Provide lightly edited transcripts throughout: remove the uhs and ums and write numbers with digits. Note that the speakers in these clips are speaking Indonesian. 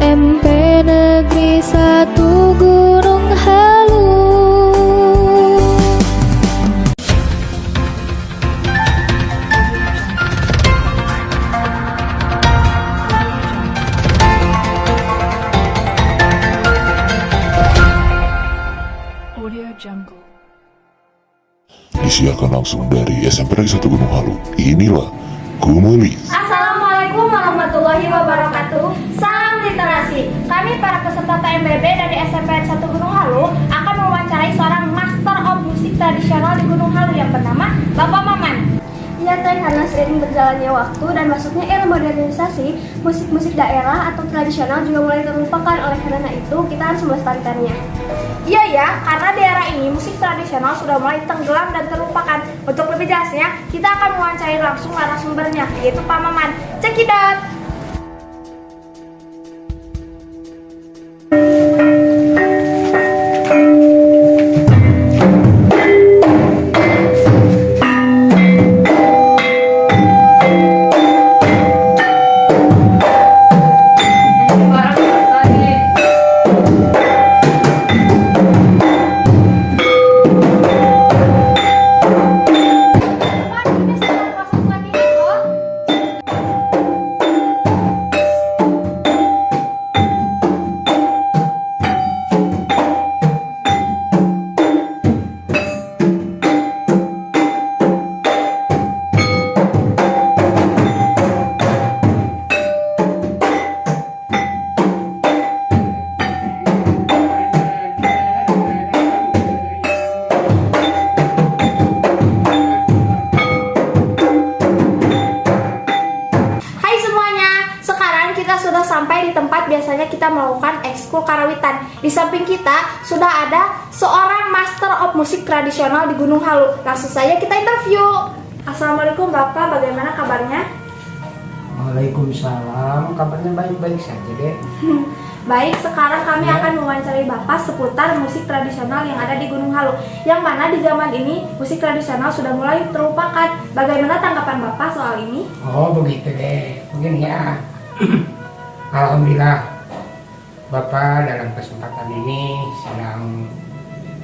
SMP Negeri 1 Gunung Halu. Disiarkan langsung dari SMP Negeri 1 Gunung Halu. Inilah Kumelis. Assalamualaikum warahmatullahi wabarakatuh. Salam literasi. Kami para peserta TMBB dari SMP 1 Gunung Halu akan mewawancarai seorang master of musik tradisional di Gunung Halu yang bernama Bapak Maman. Ya teh, karena seiring berjalannya waktu dan masuknya era modernisasi, musik-musik daerah atau tradisional juga mulai terlupakan. Oleh karena itu, kita harus melestarikannya. Iya ya, karena di era ini musik tradisional sudah mulai tenggelam dan terlupakan. Untuk lebih jelasnya, kita akan mewawancarai langsung narasumbernya, yaitu Pak Maman. Cekidot! Sampai di tempat biasanya kita melakukan ekskul karawitan. Di samping kita sudah ada seorang master of musik tradisional di Gunung Halu. Langsung saja kita interview. Assalamualaikum Bapak, bagaimana kabarnya? Waalaikumsalam, kabarnya baik-baik saja deh. Baik, sekarang kami akan mewawancarai Bapak seputar musik tradisional yang ada di Gunung Halu. Yang mana di zaman ini musik tradisional sudah mulai terlupakan. Bagaimana tanggapan Bapak soal ini? Oh begitu deh, begini ya. Alhamdulillah, Bapak dalam kesempatan ini sedang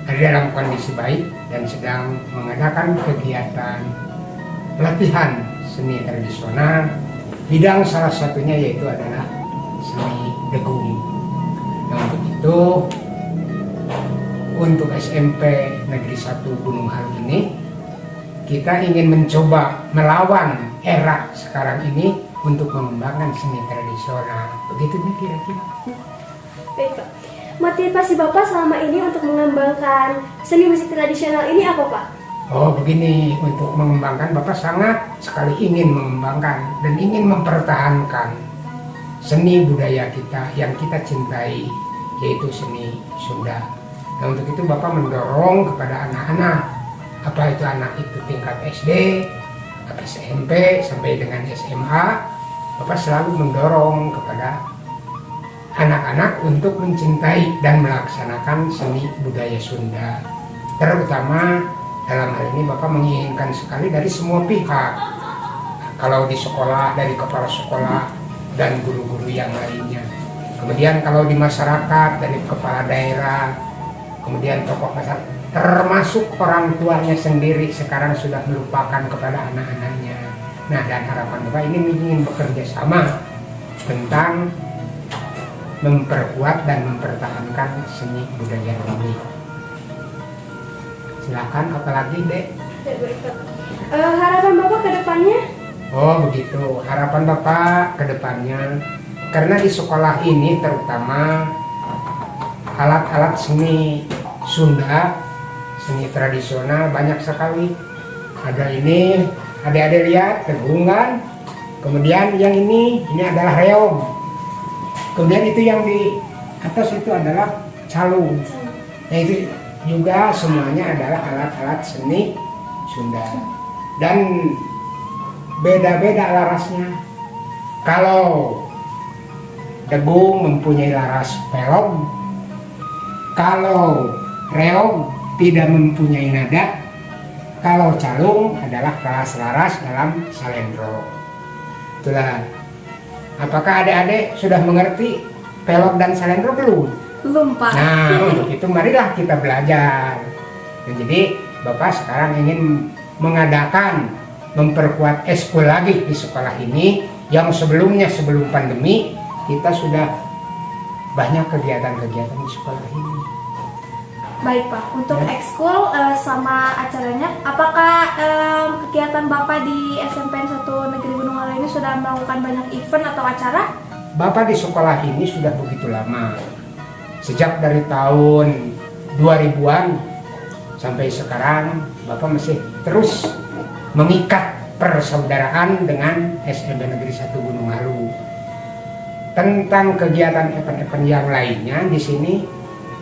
ada dalam kondisi baik dan sedang mengadakan kegiatan pelatihan seni tradisional. Bidang salah satunya yaitu adalah seni degung. Nah, untuk itu, untuk SMP Negeri 1 Gunung Halu ini, kita ingin mencoba melawan era sekarang ini untuk mengembangkan seni tradisional. Begitu kira-kira. Baik Pak, motivasi Bapak selama ini untuk mengembangkan seni musik tradisional ini apa Pak? Oh begini, untuk mengembangkan Bapak sangat sekali ingin mengembangkan dan ingin mempertahankan seni budaya kita yang kita cintai, yaitu seni Sunda. Nah untuk itu Bapak mendorong kepada anak-anak, apa itu anak itu tingkat SD, SMP sampai dengan SMA, Bapak selalu mendorong kepada anak-anak untuk mencintai dan melaksanakan seni budaya Sunda. Terutama dalam hal ini Bapak menginginkan sekali dari semua pihak. Kalau di sekolah, dari kepala sekolah dan guru-guru yang lainnya. Kemudian kalau di masyarakat, dari kepala daerah, kemudian tokoh masyarakat, termasuk orang tuanya sendiri sekarang sudah melupakan kepada anak-anaknya. Nah, dan harapan Bapak ini ingin bekerja sama tentang memperkuat dan mempertahankan seni budaya ini. Silakan, apalagi Dek? Harapan Bapak ke depannya? Oh begitu, harapan Bapak ke depannya, karena di sekolah ini terutama alat-alat seni Sunda, seni tradisional banyak sekali. Ada ini, adik-adik lihat, degung kan? Kemudian yang ini adalah reog. Kemudian itu yang di atas itu adalah calung. Nah itu juga semuanya adalah alat-alat seni Sunda. Dan beda-beda larasnya. Kalau degung mempunyai laras pelog, kalau reog tidak mempunyai nada, kalau calung adalah laras-laras dalam salendro. Itulah. Apakah adik-adik sudah mengerti pelot dan selendro belum? Belum, Pak. Nah, untuk itu marilah kita belajar. Dan jadi Bapak sekarang ingin mengadakan, memperkuat eskul lagi di sekolah ini, yang sebelumnya sebelum pandemi kita sudah banyak kegiatan-kegiatan di sekolah ini. Baik, Pak. Untuk Ya. ekskul sama acaranya, apakah kegiatan Bapak di SMPN 1 Negeri Gunung Halu ini sudah melakukan banyak event atau acara? Bapak di sekolah ini sudah begitu lama. Sejak dari tahun 2000-an sampai sekarang Bapak masih terus mengikat persaudaraan dengan SMP Negeri 1 Gunung Halu. Tentang kegiatan event-event yang lainnya di sini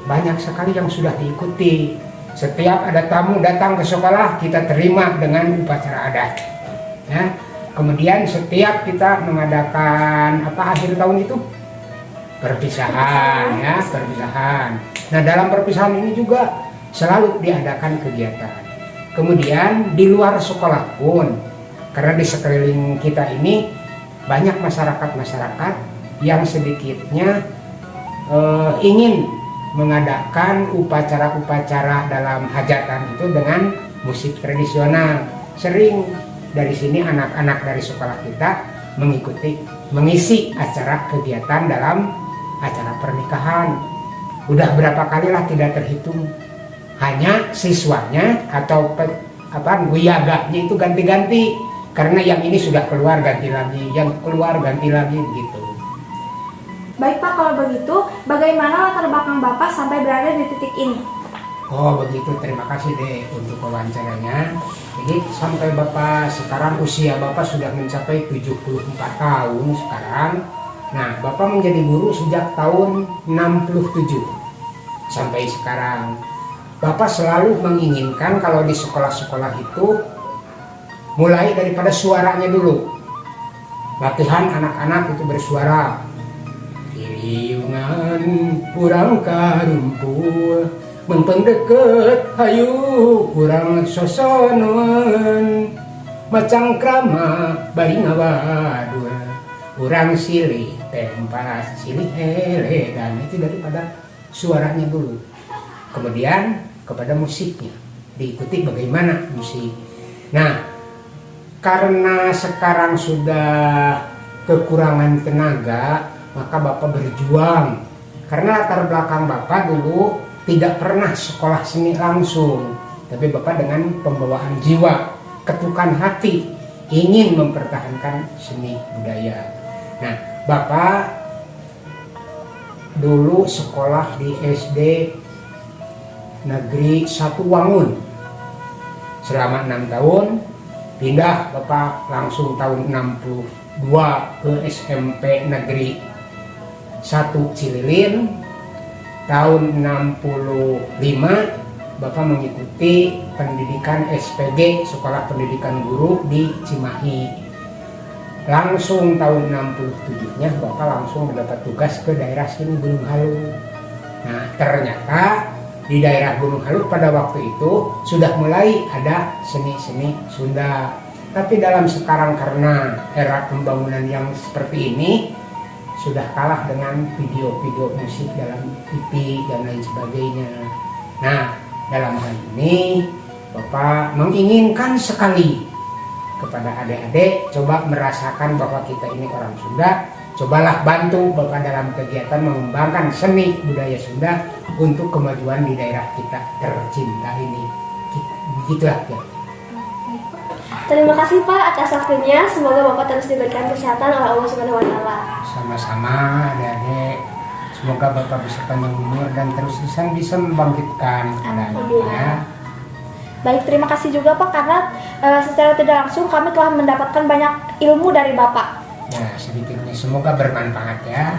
banyak sekali yang sudah diikuti. Setiap ada tamu datang ke sekolah kita terima dengan upacara adat. Ya. Kemudian setiap kita mengadakan akhir tahun itu perpisahan, ya, perpisahan. Nah, dalam perpisahan ini juga selalu diadakan kegiatan. Kemudian di luar sekolah pun, karena di sekeliling kita ini banyak masyarakat-masyarakat yang sedikitnya ingin mengadakan upacara-upacara dalam hajatan itu dengan musik tradisional. Sering dari sini anak-anak dari sekolah kita mengisi acara kegiatan dalam acara pernikahan. Udah berapa kali lah tidak terhitung. Hanya siswanya atau wiyaganya itu ganti-ganti. Karena yang ini sudah keluar ganti lagi, yang keluar ganti lagi gitu. Baik, Pak, kalau begitu, bagaimana latar belakang Bapak sampai berada di titik ini? Oh begitu, terima kasih deh untuk wawancaranya. Jadi sampai Bapak sekarang usia Bapak sudah mencapai 74 tahun sekarang. Nah, Bapak menjadi guru sejak tahun 67 sampai sekarang. Bapak selalu menginginkan kalau di sekolah-sekolah itu mulai daripada suaranya dulu. Latihan anak-anak itu bersuara. Kiriungan kurang karumpul, mempendeket hayu kurang sosonuan, macang krama bari ngawadul, kurang silih tempas silih hele. Dan itu daripada suaranya dulu. Kemudian kepada musiknya, diikuti bagaimana musik. Nah, karena sekarang sudah kekurangan tenaga, maka Bapak berjuang. Karena latar belakang Bapak dulu tidak pernah sekolah seni langsung, tapi Bapak dengan pembawaan jiwa, ketukan hati, ingin mempertahankan seni budaya. Nah, Bapak dulu sekolah di SD Negeri 1 Wangun selama 6 tahun. Pindah Bapak langsung tahun 62 ke SMP Negeri 1 Cililin. Tahun 65 Bapak mengikuti pendidikan SPG, Sekolah Pendidikan Guru di Cimahi. Langsung tahun 67-nya Bapak langsung mendapat tugas ke daerah sini Gunung Halu. Nah, ternyata di daerah Gunung Halu pada waktu itu sudah mulai ada seni-seni Sunda. Tapi dalam sekarang karena era pembangunan yang seperti ini sudah kalah dengan video-video musik dalam TV dan lain sebagainya. Nah, dalam hal ini Bapak menginginkan sekali kepada adik-adik coba merasakan bahwa kita ini orang Sunda. Cobalah bantu Bapak dalam kegiatan mengembangkan seni budaya Sunda untuk kemajuan di daerah kita tercinta ini. Begitulah ya. Terima kasih Pak atas waktunya. Semoga Bapak terus diberikan kesehatan oleh Allah Subhanahu wa taala. Sama-sama adik-adik. Semoga Bapak bisa panjang umur dan terus bisa membangkitkan ya. Baik, terima kasih juga Pak karena secara tidak langsung kami telah mendapatkan banyak ilmu dari Bapak. Ya, sedikitnya semoga bermanfaat ya.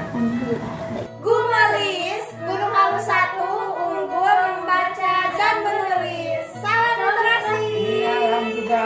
Gumalis, Gunung Halu 1, unggul membaca dan menulis. Salam literasi. Salam juga.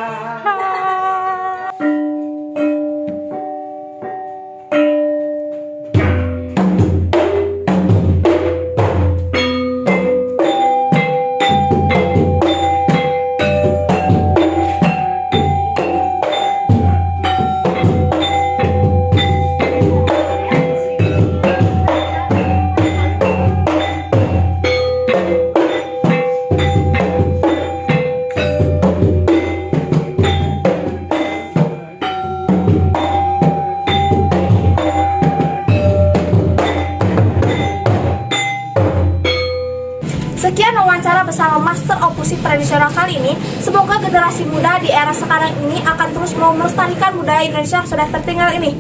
Master of Musik Tradisional kali ini, semoga generasi muda di era sekarang ini akan terus mau melestarikan budaya Indonesia yang sudah tertinggal ini.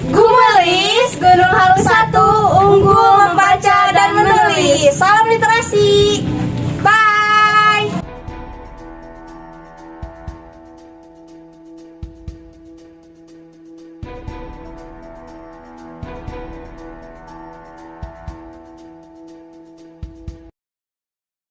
Gumelis, Gunung Halu 1, unggul membaca dan menulis. Salam literasi.